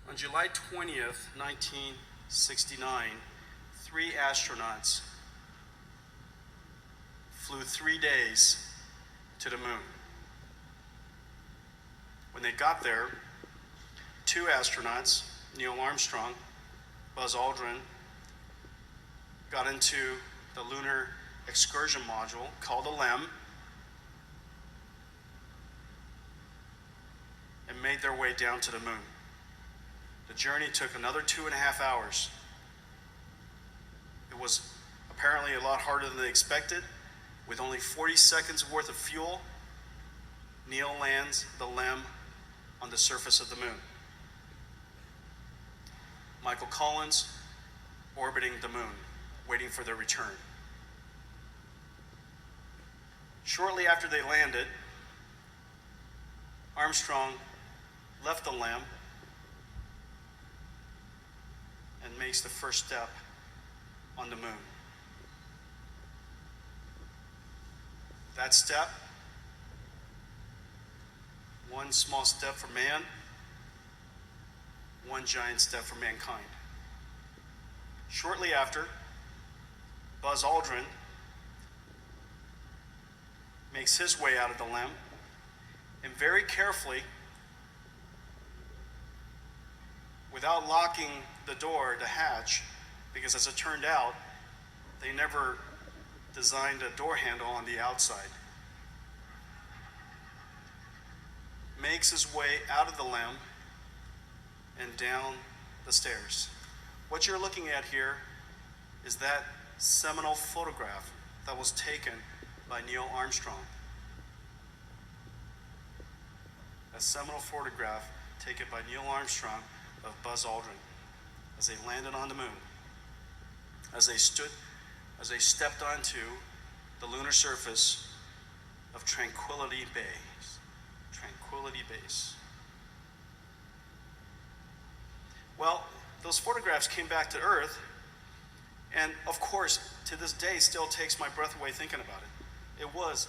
On July 20th, 1969, 3 astronauts flew 3 days to the moon. When they got there, 2 astronauts, Neil Armstrong, Buzz Aldrin, got into the lunar excursion module called a LEM and made their way down to the moon. The journey took another 2.5 hours. It was apparently a lot harder than they expected. With only 40 seconds worth of fuel, Neil lands the LEM on the surface of the moon. Michael Collins orbiting the moon, waiting for their return. Shortly after they landed, Armstrong left the LEM and makes the first step on the moon. That step, one small step for man, one giant step for mankind. Shortly after, Buzz Aldrin makes his way out of the LEM and very carefully, without locking the door, the hatch, because as it turned out, they never designed a door handle on the outside, makes his way out of the LEM and down the stairs. What you're looking at here is that seminal photograph that was taken by Neil Armstrong. A seminal photograph taken by Neil Armstrong of Buzz Aldrin as they landed on the moon, as they stepped onto the lunar surface of Tranquility Base. Tranquility Base. Well, those photographs came back to Earth, and of course, to this day, still takes my breath away thinking about it. It was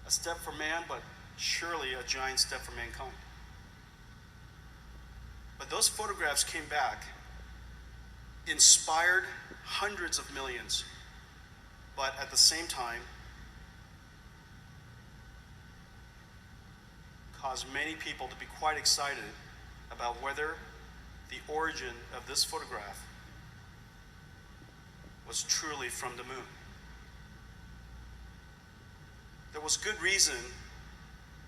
a step for man, but surely a giant step for mankind. But those photographs came back, inspired hundreds of millions, but at the same time, caused many people to be quite excited about whether the origin of this photograph was truly from the moon. There was good reason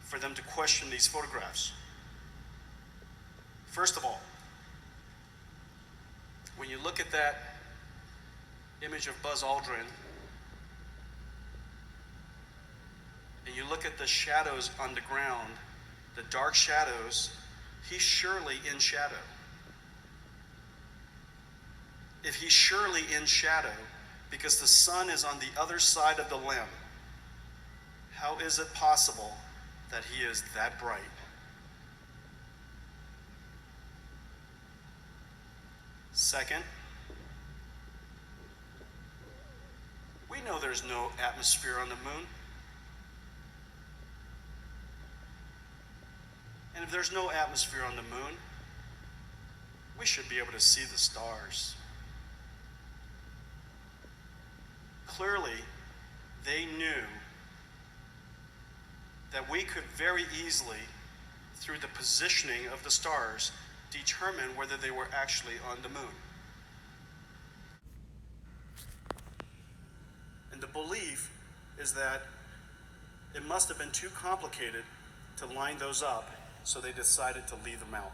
for them to question these photographs. First of all, when you look at that image of Buzz Aldrin, and you look at the shadows on the ground, the dark shadows, he's surely in shadow. If he's surely in shadow, because the sun is on the other side of the LEM, how is it possible that he is that bright? Second, we know there's no atmosphere on the moon. And if there's no atmosphere on the moon, we should be able to see the stars. Clearly, they knew that we could very easily, through the positioning of the stars, determine whether they were actually on the moon. And the belief is that it must have been too complicated to line those up, so they decided to leave them out.